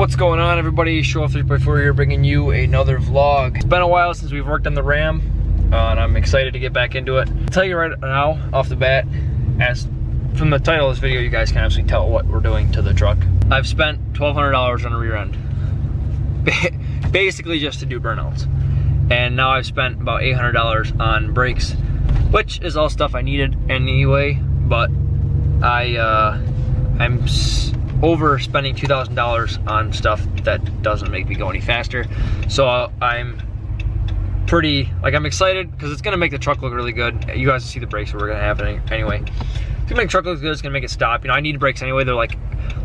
What's going on, everybody? Show Off 3.4 here, bringing you another vlog. It's been a while since we've worked on the Ram, and I'm excited to get back into it. I'll tell you right now, off the bat, as from the title of this video, you guys can actually tell what we're doing to the truck. I've spent $1,200 on a rear end, basically just to do burnouts. And now I've spent about $800 on brakes, which is all stuff I needed anyway, but I'm overspending $2,000 on stuff that doesn't make me go any faster. So I'm pretty, I'm excited because it's gonna make the truck look really good. You guys see the brakes that we're gonna have anyway. It's gonna make the truck look good, it's gonna make it stop. You know, I need brakes anyway, they're like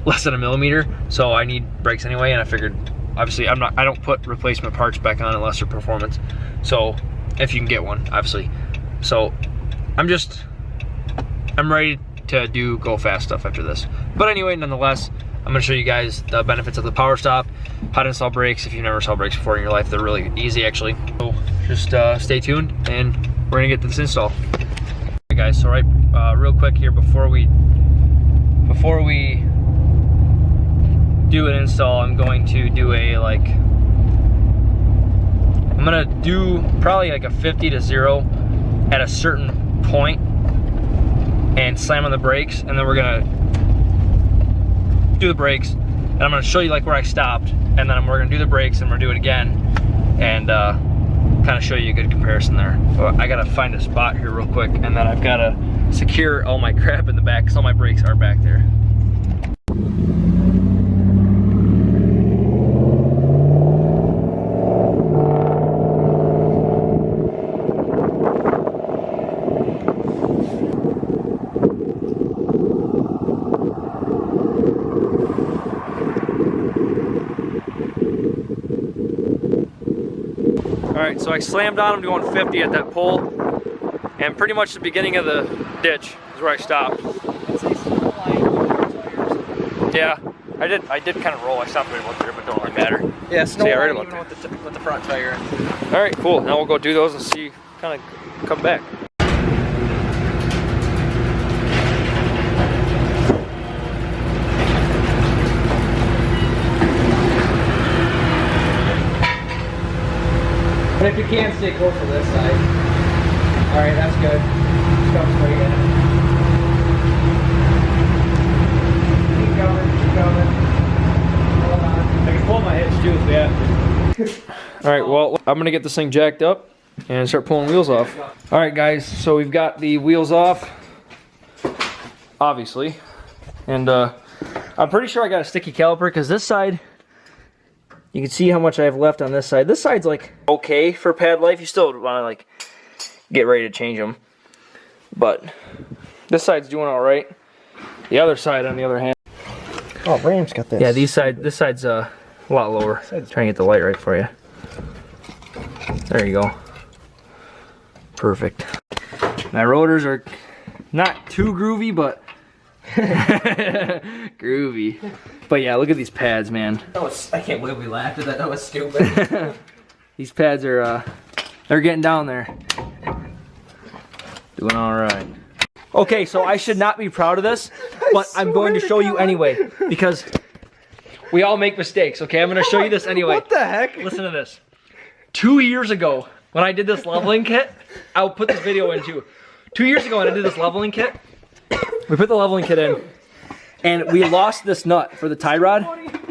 less than a millimeter, so I need brakes anyway, and I figured, obviously, I don't put replacement parts back on unless they're performance. So, if you can get one, obviously. So, I'm ready to go fast stuff after this. But anyway, nonetheless, I'm gonna show you guys the benefits of the POWERSTOP, how to install brakes. If you've never installed brakes before in your life, they're really easy actually. So, just stay tuned and we're gonna get this installed. Okay guys, so real quick here, before we do an install, I'm going to do I'm gonna do probably like a 50 to 0 at a certain point and slam on the brakes, and then we're gonna do the brakes, and I'm gonna show you where I stopped, and then we're gonna do the brakes and we're gonna do it again and kind of show you a good comparison there. So I gotta find a spot here real quick, and then I've gotta secure all my crap in the back because all my brakes are back there. Alright, so I slammed on him going 50 at that pole, and pretty much the beginning of the ditch is where I stopped. Yeah, I did kind of roll. I stopped right about there, but don't really matter. Yeah, snow right even with the front tire. Alright, cool. Now we'll go do those and see, kind of come back. But if you can, stay close to this side. Alright, that's good. Just come straight in. Keep going, keep going. Hold on. I can pull my hitch too if we have to. Alright, well, I'm gonna get this thing jacked up and start pulling wheels off. Alright guys, so we've got the wheels off, obviously. And I'm pretty sure I got a sticky caliper because this side, you can see how much I have left on this side. This side's okay for pad life. You still want to get ready to change them. But this side's doing all right. The other side, on the other hand. Oh, Ram's got this. Yeah, this side's a lot lower. Try and get the light right for you. There you go. Perfect. My rotors are not too groovy, but groovy. But yeah, look at these pads, man. I can't believe we laughed at that. That was stupid. These pads are, they're getting down there. Doing all right. Okay, so I should not be proud of this, but I'm going to show you anyway, because we all make mistakes, okay? I'm going to show you this anyway. What the heck? Listen to this. 2 years ago, when I did this leveling kit, I'll put this video in too. 2 years ago when I did this leveling kit, we put the leveling kit in, and we lost this nut for the tie rod.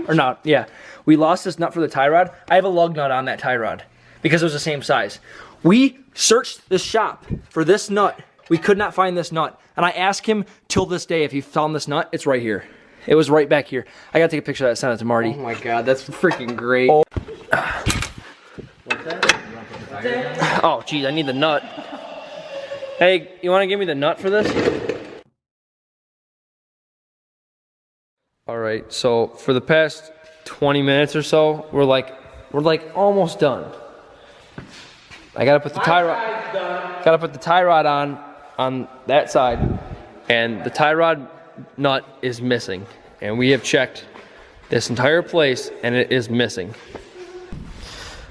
Or not, yeah. We lost this nut for the tie rod. I have a lug nut on that tie rod because it was the same size. We searched the shop for this nut. We could not find this nut. And I asked him till this day if he found this nut. It's right here. It was right back here. I gotta take a picture of that and send it to Marty. Oh my god, that's freaking great. Oh, oh geez, I need the nut. Hey, you wanna give me the nut for this? All right, so for the past 20 minutes or so, we're almost done. I gotta put the tie rod on that side, and the tie rod nut is missing. And we have checked this entire place and it is missing.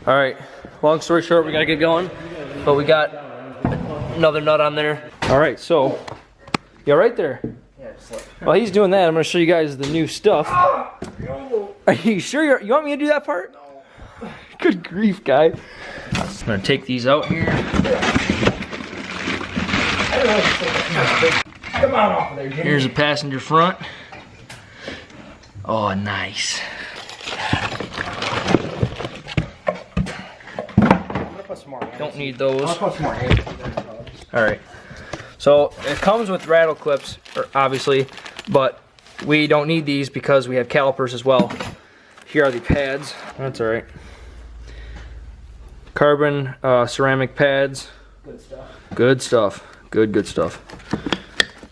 All right, long story short, we gotta get going, but we got another nut on there. All right, so you're right there. While he's doing that, I'm gonna show you guys the new stuff. Are you sure you want me to do that part? No. Good grief, guy. I'm gonna take these out here. Come on off of there, Jimmy. Here's the passenger front. Oh, nice. Don't need those. I'll put some more hands. All right. So it comes with rattle clips, obviously, but we don't need these because we have calipers as well. Here are the pads. That's all right. Carbon ceramic pads. Good stuff. Good stuff. Good stuff.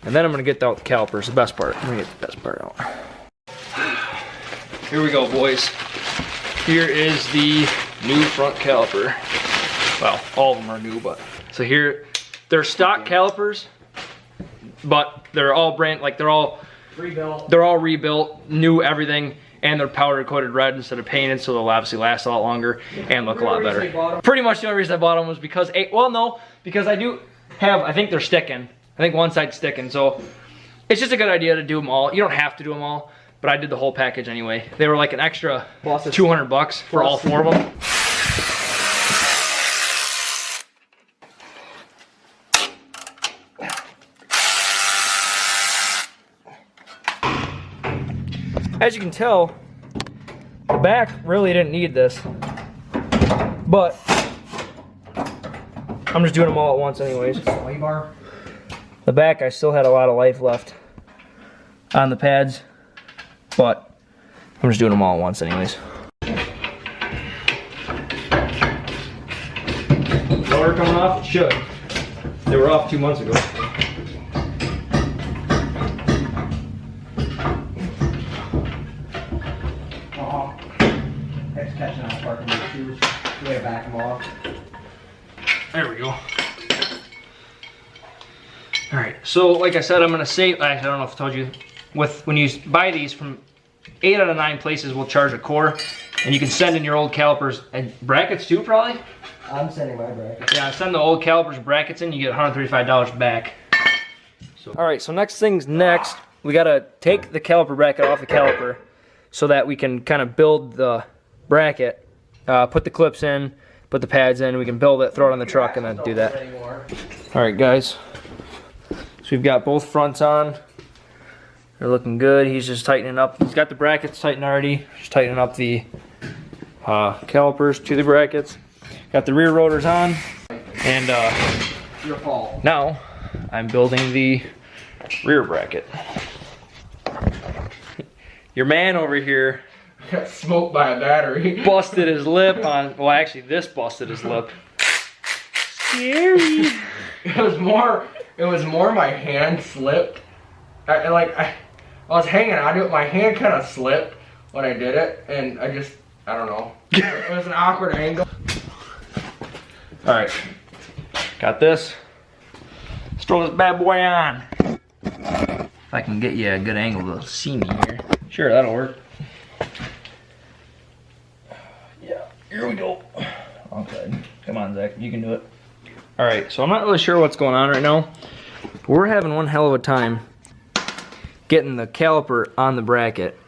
And then I'm gonna get out the calipers, the best part. I'm gonna get the best part out. Here we go, boys. Here is the new front caliper. Well, all of them are new, but. So here, they're stock calipers, but they're all they're all rebuilt. They're all rebuilt, new everything, and they're powder coated red instead of painted, so they'll obviously last a lot longer and look a lot better. Pretty much the only reason I bought them was because, well, no, because I do have, I think they're sticking. I think one side's sticking, so it's just a good idea to do them all. You don't have to do them all, but I did the whole package anyway. They were like an extra $200 for all 4 of them. As you can tell, the back really didn't need this, but I'm just doing them all at once anyways. The back, I still had a lot of life left on the pads, but I'm just doing them all at once anyways. Motor coming off? It should. They were off 2 months ago. Catching on parking the shoes. We gotta back them off. There we go. All right, so like I said, I'm gonna save, actually, I don't know if I told you, when you buy these from 8 out of 9 places will charge a core, and you can send in your old calipers and brackets too, probably? I'm sending my brackets. Yeah, send the old calipers brackets in, you get $135 back. So. All right, so next thing's next, we gotta take the caliper bracket off the caliper so that we can kind of build the bracket, put the clips in, put the pads in, we can build it, throw it on the truck, and then do that. All right, guys. So we've got both fronts on. They're looking good. He's just tightening up. He's got the brackets tightened already. Just tightening up the calipers to the brackets. Got the rear rotors on, and Your fault. now I'm building the rear bracket. Your man over here Got smoked by a battery. busted his lip on, well actually this busted his lip. Scary. It was more my hand slipped. I was hanging on to it, my hand kind of slipped when I did it, and I don't know. It was an awkward angle. Alright, got this. Let's throw this bad boy on. If I can get you a good angle to see me here. Sure, that'll work. Yeah, here we go. Okay, come on Zach, you can do it. Alright, so I'm not really sure what's going on right now. But we're having one hell of a time getting the caliper on the bracket.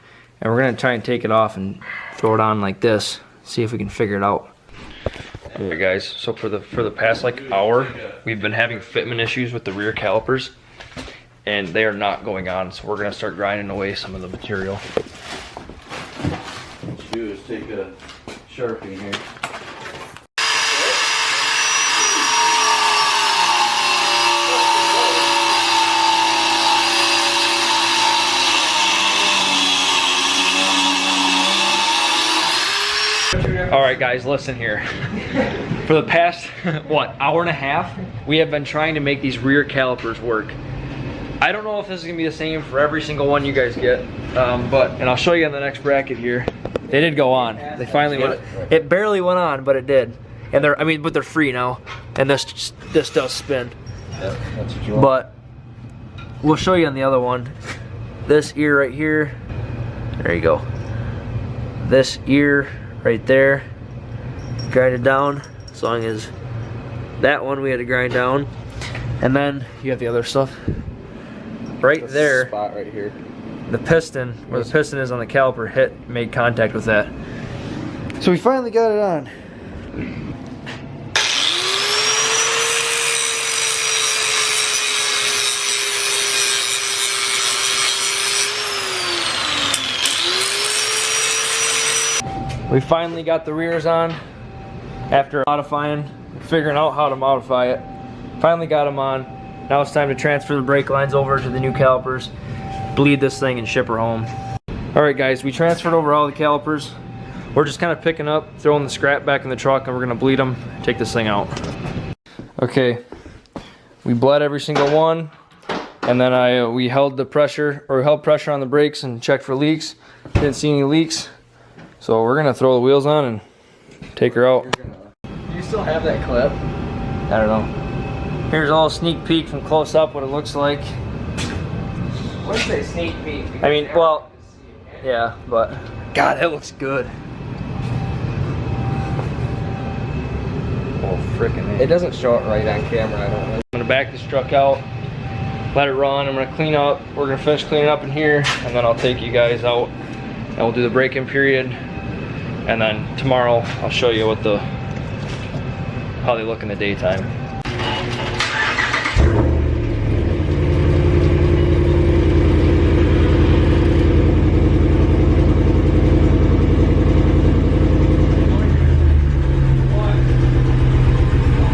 And we're gonna try and take it off and throw it on like this. See if we can figure it out. Alright guys, so for the past like hour, we've been having fitment issues with the rear calipers. And they are not going on, so we're gonna start grinding away some of the material. What you do is take a Sharpie here. All right guys, listen here. For the past, what, hour and a half, we have been trying to make these rear calipers work. I don't know if this is gonna be the same for every single one you guys get, and I'll show you on the next bracket here. They did go on. They finally went. It barely went on, but it did. And but they're free now, and this does spin. Yeah, that's what you want. But we'll show you on the other one. This ear right here. There you go. This ear right there. Grind it down. As long as that one we had to grind down, and then you have the other stuff. Right That's there. the spot right here. the piston, where the piston is on the caliper, made contact with that. So we finally got it on. We finally got the rears on after modifying, figuring out how to modify it. Finally got them on. Now it's time to transfer the brake lines over to the new calipers, bleed this thing, and ship her home. Alright guys, we transferred over all the calipers. We're just kind of picking up, throwing the scrap back in the truck, and we're gonna bleed them, take this thing out. Okay, we bled every single one, and then we held pressure on the brakes and checked for leaks. Didn't see any leaks. So we're gonna throw the wheels on and take her out. Do you still have that clip? I don't know. Here's a little sneak peek from close up what it looks like. What's say sneak peek? I mean, well, yeah, but God, it looks good. Oh, frickin' It doesn't show it right on camera, I don't know. I'm gonna back this truck out, let it run. I'm gonna clean up. We're gonna finish cleaning up in here, and then I'll take you guys out, and we'll do the break-in period. And then tomorrow I'll show you how they look in the daytime.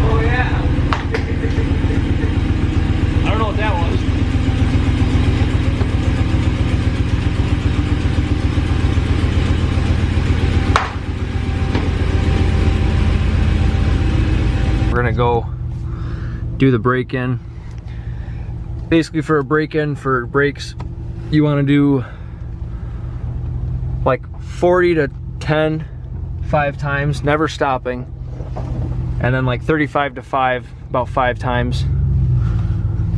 Oh yeah. I don't know what that was. We're gonna go do the break-in. Basically, for a break-in for brakes, you want to do like 40 to 10, 5 times, never stopping, and then like 35 to 5, about 5 times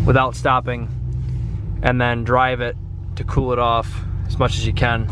without stopping, and then drive it to cool it off as much as you can.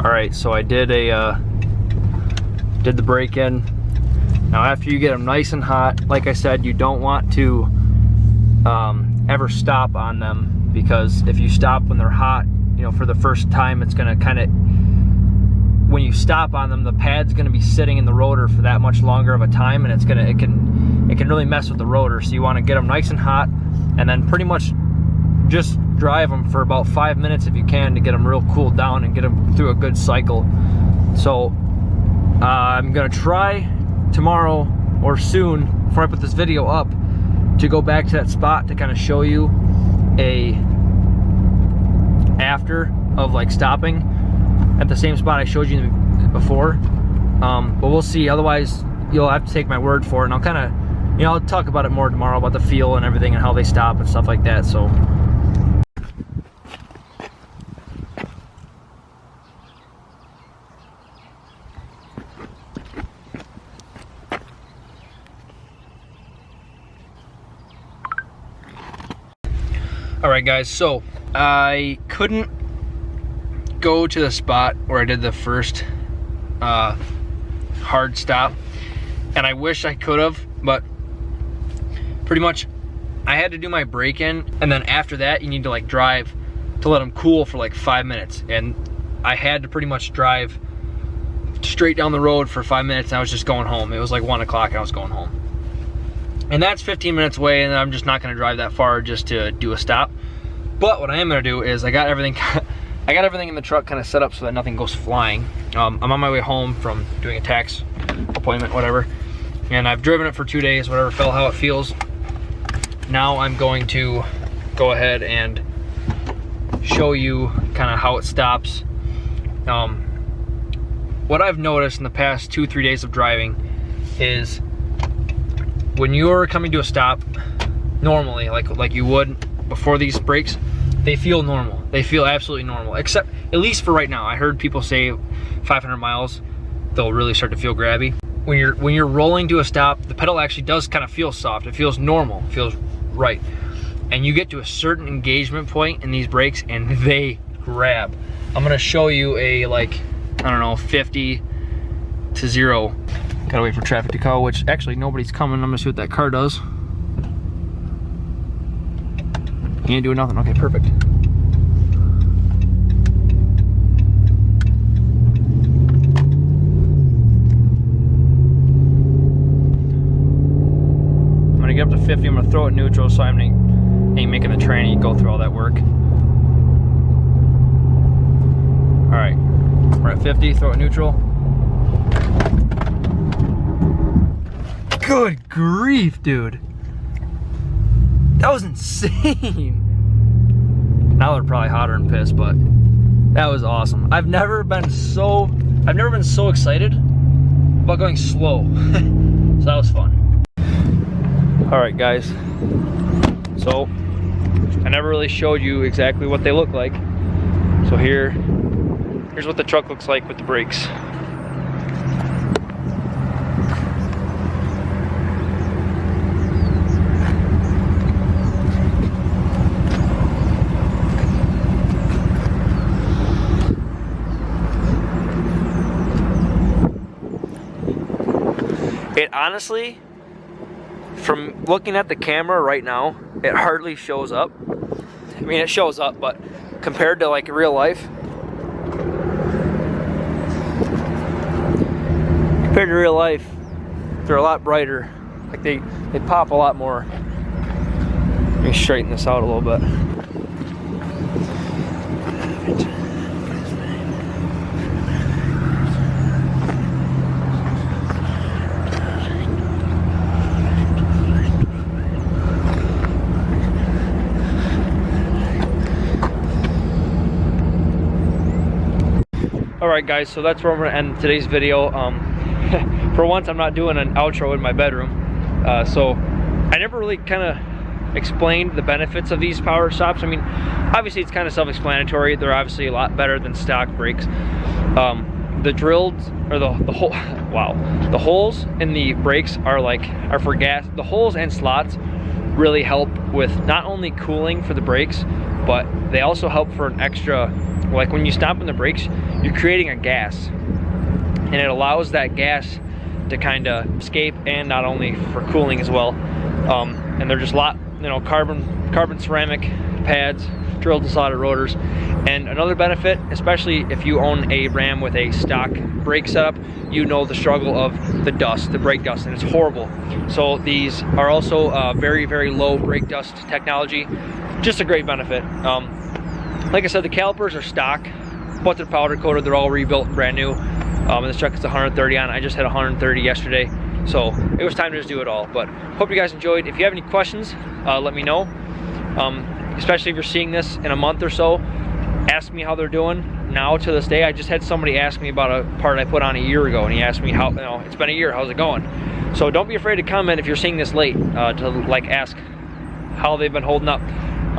Alright, so I did the break-in. Now after you get them nice and hot, like I said, you don't want to ever stop on them, because if you stop when they're hot, you know, for the first time, it's gonna kind of, when you stop on them, the pad's gonna be sitting in the rotor for that much longer of a time, and it can really mess with the rotor. So you want to get them nice and hot, and then pretty much just drive them for about 5 minutes if you can, to get them real cooled down and get them through a good cycle. So I'm gonna try tomorrow or soon, before I put this video up, to go back to that spot to kind of show you a after of like stopping at the same spot I showed you before. But we'll see. Otherwise, you'll have to take my word for it, and I'll kind of, you know, I'll talk about it more tomorrow, about the feel and everything and how they stop and stuff like that. So alright guys, so I couldn't go to the spot where I did the first hard stop, and I wish I could have, but pretty much I had to do my break-in, and then after that you need to like drive to let them cool for like 5 minutes, and I had to pretty much drive straight down the road for 5 minutes, and I was just going home. It was like 1 o'clock and I was going home. And that's 15 minutes away, and I'm just not gonna drive that far just to do a stop. But what I am gonna do is I got everything in the truck kind of set up so that nothing goes flying. I'm on my way home from doing a tax appointment, whatever, and I've driven it for 2 days, whatever, felt how it feels. Now I'm going to go ahead and show you kind of how it stops. what I've noticed in the past 2-3 days of driving is when you're coming to a stop normally, like you would before these brakes, they feel normal. They feel absolutely normal, except at least for right now. I heard people say 500 miles, they'll really start to feel grabby. When you're rolling to a stop, the pedal actually does kind of feel soft. It feels normal, it feels right. And you get to a certain engagement point in these brakes and they grab. I'm gonna show you a, like, I don't know, 50 to 0. Gotta wait for traffic to call, which actually nobody's coming. I'm gonna see what that car does. He ain't doing nothing. Okay, perfect. I'm gonna get up to 50. I'm gonna throw it neutral so I ain't making the tranny go through all that work. All right, we're at 50. Throw it neutral. Good grief, dude. That was insane. Now they're probably hotter than piss, but that was awesome. I've never been so excited about going slow. So that was fun. All right, guys. So I never really showed you exactly what they look like. So here's what the truck looks like with the brakes. It honestly, from looking at the camera right now, it hardly shows up. I mean, it shows up, but compared to like real life, they're a lot brighter. Like they pop a lot more. Let me straighten this out a little bit. Alright guys, so that's where I'm going to end today's video. For once, I'm not doing an outro in my bedroom. So I never really kind of explained the benefits of these power stops. I mean, obviously it's kind of self-explanatory. They're obviously a lot better than stock brakes. The drilled, or the hole, wow, the holes in the brakes are for gas. The holes and slots really help with not only cooling for the brakes, but they also help for an extra, like when you stop on the brakes, you're creating a gas, and it allows that gas to kind of escape, and not only for cooling as well. And they're just carbon ceramic pads, drilled and slotted rotors. And another benefit, especially if you own a Ram with a stock brake setup, you know the struggle of the dust, the brake dust, and it's horrible. So these are also very, very low brake dust technology. Just a great benefit. Like I said, the calipers are stock, but they're powder coated. They're all rebuilt and brand new. And this truck is 130 on. I just hit 130 yesterday, so it was time to just do it all. But hope you guys enjoyed. If you have any questions, let me know. Especially if you're seeing this in a month or so, ask me how they're doing now to this day. I just had somebody ask me about a part I put on a year ago, and he asked me how, it's been a year, how's it going? So don't be afraid to comment if you're seeing this late, to like ask how they've been holding up.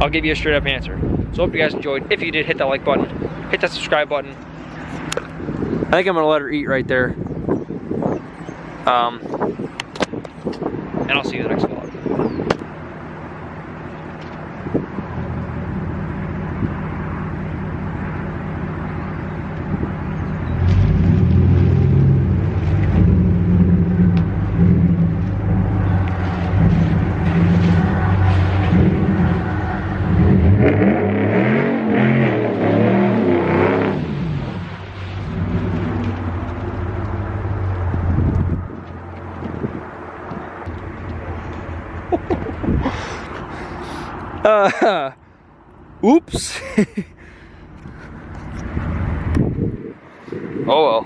I'll give you a straight up answer. So hope you guys enjoyed. If you did, hit that like button, hit that subscribe button. I think I'm gonna let her eat right there. And I'll see you in the next vlog. Oops. Oh well.